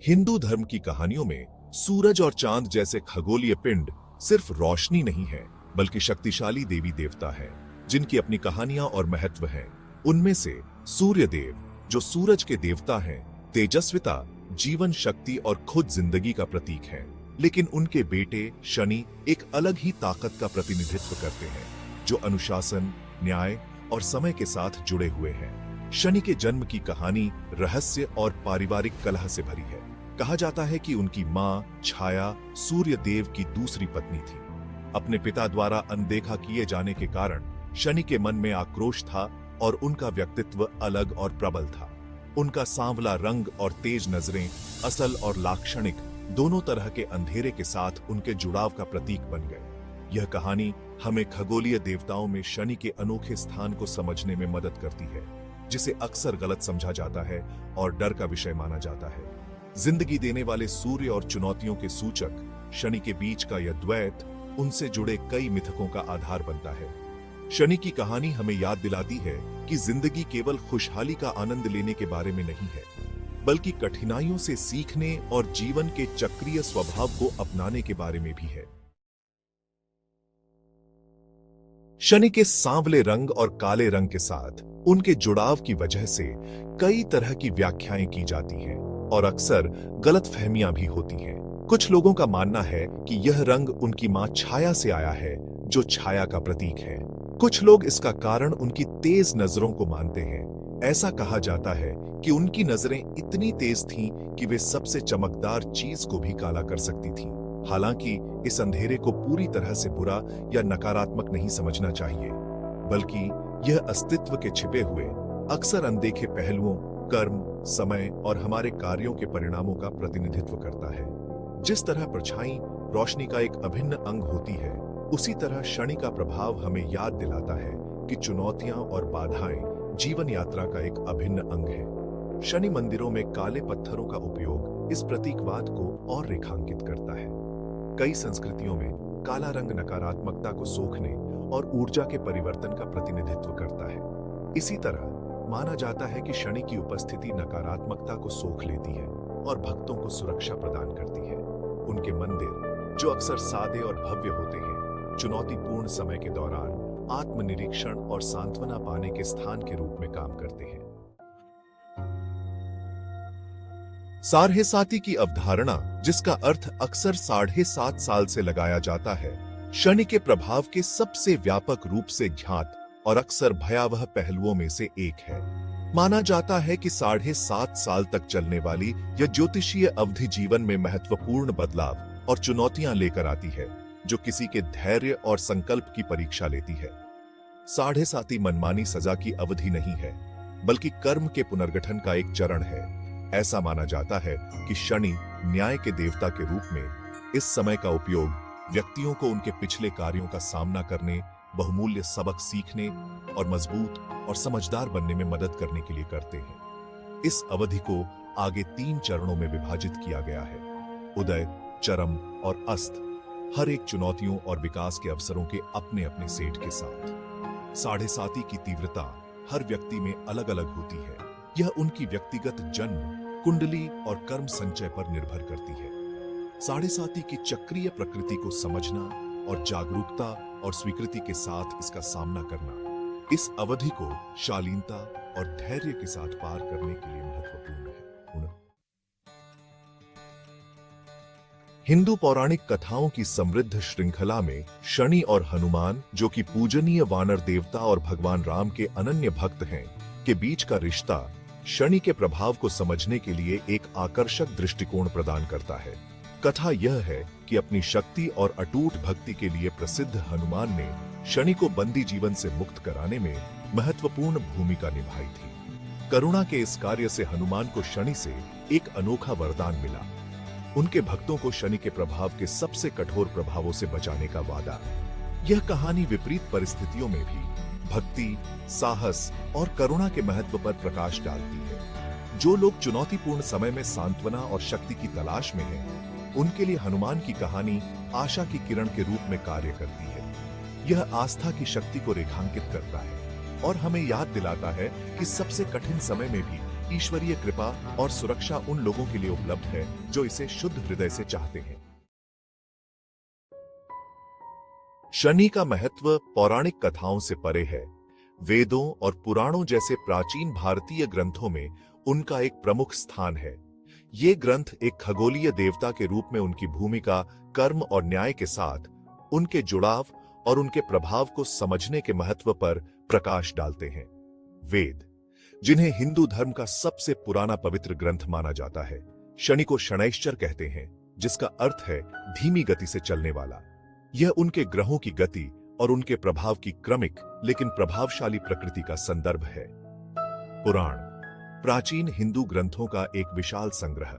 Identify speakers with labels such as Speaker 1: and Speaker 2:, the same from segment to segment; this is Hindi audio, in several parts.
Speaker 1: हिंदू धर्म की कहानियों में सूरज और चांद जैसे खगोलीय पिंड सिर्फ रोशनी नहीं है, बल्कि शक्तिशाली देवी देवता है जिनकी अपनी कहानियां और महत्व हैं। उनमें से सूर्य देव, जो सूरज के देवता हैं, तेजस्विता, जीवन शक्ति और खुद जिंदगी का प्रतीक हैं। लेकिन उनके बेटे शनि एक अलग ही ताकत का प्रतिनिधित्व करते हैं, जो अनुशासन, न्याय और समय के साथ जुड़े हुए हैं। शनि के जन्म की कहानी रहस्य और पारिवारिक कलह से भरी है। कहा जाता है कि उनकी मां छाया सूर्य देव की दूसरी पत्नी थी। अपने पिता द्वारा अनदेखा किए जाने के कारण शनि के मन में आक्रोश था और उनका व्यक्तित्व अलग और प्रबल था। उनका सांवला रंग और तेज नजरें असल और लाक्षणिक दोनों तरह के अंधेरे के साथ उनके जुड़ाव का प्रतीक बन गए। यह कहानी हमें खगोलीय देवताओं में शनि के अनोखे स्थान को समझने में मदद करती है, जिसे अक्सर गलत समझा जाता है और डर का विषय माना जाता है। जिंदगी देने वाले सूर्य और चुनौतियों के सूचक शनि के बीच का यह द्वैत उनसे जुड़े कई मिथकों का आधार बनता है। शनि की कहानी हमें याद दिलाती है कि जिंदगी केवल खुशहाली का आनंद लेने के बारे में नहीं है, बल्कि कठिनाइयों से सीखने और जीवन के चक्रीय स्वभाव को अपनाने के बारे में भी है। शनि के सांवले रंग और काले रंग के साथ उनके जुड़ाव की वजह से कई तरह की व्याख्याएं की जाती हैं और अक्सर गलतफहमियां भी होती हैं। कुछ लोगों का मानना है कि यह रंग उनकी मां छाया से आया है, जो छाया का प्रतीक है। कुछ लोग इसका कारण उनकी तेज नजरों को मानते हैं। ऐसा कहा जाता है कि उनकी नजरें इतनी तेज थीं कि वे सबसे चमकदार चीज को भी काला कर सकती थीं। हालांकि इस अंधेरे को पूरी तरह से बुरा या नकारात्मक नहीं समझना चाहिए, बल्कि यह अस्तित्व के छिपे हुए, अक्सर अनदेखे पहलुओं, कर्म, समय और हमारे कार्यों के परिणामों का प्रतिनिधित्व करता है। जिस तरह परछाई रोशनी का एक अभिन्न अंग होती है, उसी तरह शनि का प्रभाव हमें याद दिलाता है कि चुनौतियां और बाधाएं जीवन यात्रा का एक अभिन्न अंग है। शनि मंदिरों में काले पत्थरों का उपयोग इस प्रतीकवाद को और रेखांकित करता है। कई संस्कृतियों में काला रंग नकारात्मकता को सोखने और ऊर्जा के परिवर्तन का प्रतिनिधित्व करता है। इसी तरह माना जाता है कि शनि की उपस्थिति नकारात्मकता को सोख लेती है और भक्तों को सुरक्षा प्रदान करती है। उनके मंदिर, जो अक्सर सादे और भव्य होते हैं, चुनौतीपूर्ण समय के दौरान आत्मनिरीक्षण और सांत्वना पाने के स्थान के रूप में काम करते हैं। साढ़े-साती की अवधारणा, जिसका अर्थ अक्सर 7.5 साल से लगाया जाता है, शनि के प्रभाव के सबसे व्यापक रूप से ज्ञात और अक्सर भयावह पहलुओं में से एक है। माना जाता है कि 7.5 साल तक चलने वाली यह ज्योतिषीय अवधि जीवन में महत्वपूर्ण बदलाव और चुनौतियां लेकर आती है, जो किसी के धैर्य और संकल्प की परीक्षा लेती है। साढ़े-साती मनमानी सजा की अवधि नहीं है, बल्कि कर्म के पुनर्गठन का एक चरण है। ऐसा माना जाता है कि शनि न्याय के देवता के रूप में इस समय का उपयोग व्यक्तियों को उनके पिछले कार्यों का सामना करने, बहुमूल्य सबक सीखने और मजबूत और समझदार बनने में मदद करने के लिए करते हैं। इस अवधि को आगे 3 चरणों में विभाजित किया गया है: उदय, चरम और अस्त, हर एक चुनौतियों और विकास के अवसरों के अपने अपने सेट के साथ। साढ़े-साती की तीव्रता हर व्यक्ति में अलग अलग होती है। यह उनकी व्यक्तिगत जन्म कुंडली और कर्म संचय पर निर्भर करती है। साढ़े-साती की चक्रीय प्रकृति को समझना और जागरूकता और स्वीकृति के साथ इसका सामना करना इस अवधि को शालीनता और धैर्य के साथ पार करने के लिए महत्वपूर्ण है। हिंदू पौराणिक कथाओं की समृद्ध श्रृंखला में शनि और हनुमान, जो कि पूजनीय वानर देवता और भगवान राम के अनन्य भक्त हैं, के बीच का रिश्ता शनि के प्रभाव को समझने के लिए एक आकर्षक दृष्टिकोण प्रदान करता है। कथा यह है कि अपनी शक्ति और अटूट भक्ति के लिए प्रसिद्ध हनुमान ने शनि को बंदी जीवन से मुक्त कराने में महत्वपूर्ण भूमिका निभाई थी। करुणा के इस कार्य से हनुमान को शनि से एक अनोखा वरदान मिला: उनके भक्तों को शनि के प्रभाव के सबसे कठोर प्रभावों से बचाने का वादा। यह कहानी विपरीत परिस्थितियों में भी भक्ति, साहस और करुणा के महत्व पर प्रकाश डालती है। जो लोग चुनौतीपूर्ण समय में सांत्वना और शक्ति की तलाश में हैं, उनके लिए हनुमान की कहानी आशा की किरण के रूप में कार्य करती है। यह आस्था की शक्ति को रेखांकित करता है और हमें याद दिलाता है कि सबसे कठिन समय में भी ईश्वरीय कृपा और सुरक्षा उन लोगों के लिए उपलब्ध है जो इसे शुद्ध हृदय से चाहते हैं। शनि का महत्व पौराणिक कथाओं से परे है। वेदों और पुराणों जैसे प्राचीन भारतीय ग्रंथों में उनका एक प्रमुख स्थान है। ये ग्रंथ एक खगोलीय देवता के रूप में उनकी भूमिका, कर्म और न्याय के साथ उनके जुड़ाव और उनके प्रभाव को समझने के महत्व पर प्रकाश डालते हैं। वेद, जिन्हें हिंदू धर्म का सबसे पुराना पवित्र ग्रंथ माना जाता है, शनि को शनैश्चर कहते हैं, जिसका अर्थ है धीमी गति से चलने वाला। यह उनके ग्रहों की गति और उनके प्रभाव की क्रमिक लेकिन प्रभावशाली प्रकृति का संदर्भ है। पुराण, प्राचीन हिंदू ग्रंथों का एक विशाल संग्रह,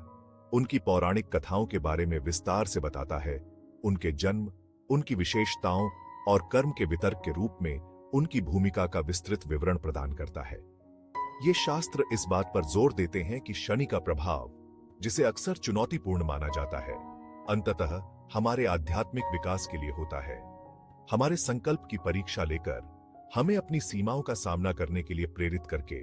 Speaker 1: उनकी पौराणिक कथाओं के बारे में विस्तार से बताता है। उनके जन्म, उनकी विशेषताओं और कर्म के वितर्क के रूप में उनकी भूमिका का विस्तृत विवरण प्रदान करता है। ये शास्त्र इस बात पर जोर देते हैं कि शनि का प्रभाव, जिसे अक्सर चुनौतीपूर्ण माना जाता है, अंततः हमारे आध्यात्मिक विकास के लिए होता है। हमारे संकल्प की परीक्षा लेकर हमें अपनी सीमाओं का सामना करने के लिए प्रेरित करके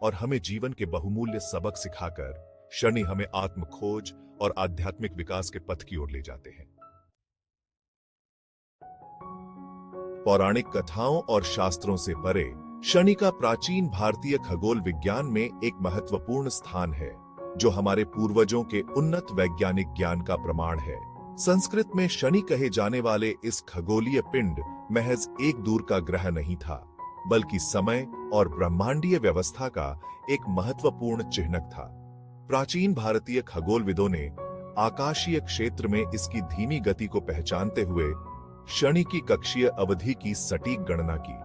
Speaker 1: और हमें जीवन के बहुमूल्य सबक सिखाकर शनि हमें आत्म खोज और आध्यात्मिक विकास के पथ की ओर ले जाते हैं। पौराणिक कथाओं और शास्त्रों से परे शनि का प्राचीन भारतीय खगोल विज्ञान में एक महत्वपूर्ण स्थान है, जो हमारे पूर्वजों के उन्नत वैज्ञानिक ज्ञान का प्रमाण है। संस्कृत में शनि कहे जाने वाले इस खगोलीय पिंड महज एक दूर का ग्रह नहीं था, बल्कि समय और ब्रह्मांडीय व्यवस्था का एक महत्वपूर्ण चिह्नक था। प्राचीन भारतीय खगोलविदों ने आकाशीय क्षेत्र में इसकी धीमी गति को पहचानते हुए शनि की कक्षीय अवधि की सटीक गणना की।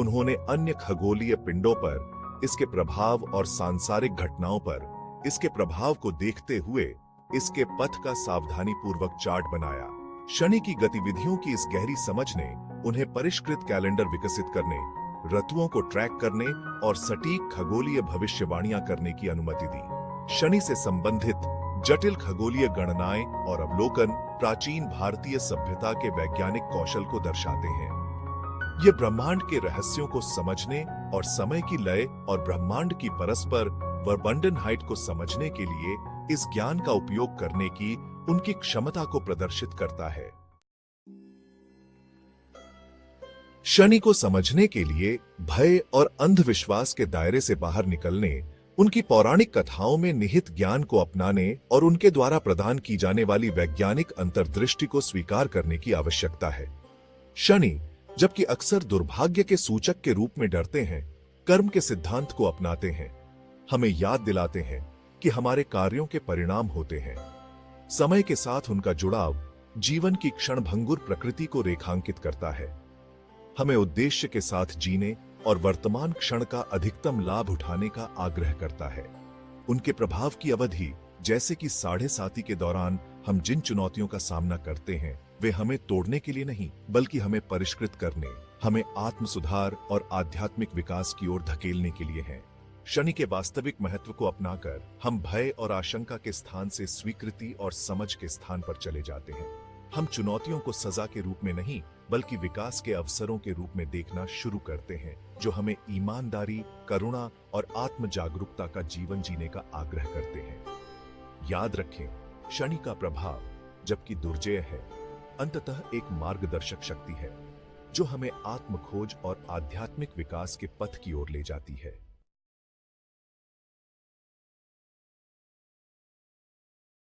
Speaker 1: उन्होंने अन्य खगोलीय पिंडों पर इसके प्रभाव और सांसारिक घटनाओं पर इसके प्रभाव को देखते हुए इसके पथ का सावधानीपूर्वक चार्ट बनाया। शनि की गतिविधियों की इस गहरी समझ ने उन्हें परिष्कृत कैलेंडर विकसित करने, ऋतुओं को ट्रैक करने और सटीक खगोलीय भविष्यवाणियां करने की अनुमति दी। शनि से संबंधित जटिल खगोलीय गणनाएं और अवलोकन प्राचीन भारतीय सभ्यता के वैज्ञानिक कौशल को दर्शाते हैं। ये ब्रह्मांड के रहस्यों को समझने और समय की लय और ब्रह्मांड की परस्पर वर्बंडनहाइट को समझने के लिए इस ज्ञान का उपयोग करने की उनकी क्षमता को प्रदर्शित करता है। शनि को समझने के लिए भय और अंधविश्वास के दायरे से बाहर निकलने, उनकी पौराणिक कथाओं में निहित ज्ञान को अपनाने और उनके द्वारा प्रदान की जाने वाली वैज्ञानिक अंतर्दृष्टि को स्वीकार करने की आवश्यकता है। शनि, जबकि अक्सर दुर्भाग्य के सूचक के रूप में डरते हैं, कर्म के सिद्धांत को अपनाते हैं, हमें याद दिलाते हैं कि हमारे कार्यों के परिणाम होते हैं। समय के साथ उनका जुड़ाव जीवन की क्षणभंगुर प्रकृति को रेखांकित करता है, हमें उद्देश्य के साथ जीने और वर्तमान क्षण का अधिकतम लाभ उठाने का आग्रह करता है। उनके प्रभाव की अवधि, जैसे कि 7.5 के दौरान हम जिन चुनौतियों का सामना करते हैं, वे हमें तोड़ने के लिए नहीं, बल्कि हमें परिष्कृत करने, हमें आत्म सुधार और आध्यात्मिक विकास की ओर धकेलने के लिए हैं। शनि के वास्तविक महत्व को अपनाकर हम भय और आशंका के स्थान से स्वीकृति और समझ के स्थान पर चले जाते हैं। हम चुनौतियों को सजा के रूप में नहीं, बल्कि विकास के अवसरों के रूप में देखना शुरू करते हैं, जो हमें ईमानदारी, करुणा और आत्म जागरूकता का जीवन जीने का आग्रह करते हैं। याद रखें, शनि का प्रभाव, जबकि दुर्जय है, अंततः एक मार्गदर्शक शक्ति है, जो हमें आत्म खोज और आध्यात्मिक विकास के पथ की ओर ले जाती है।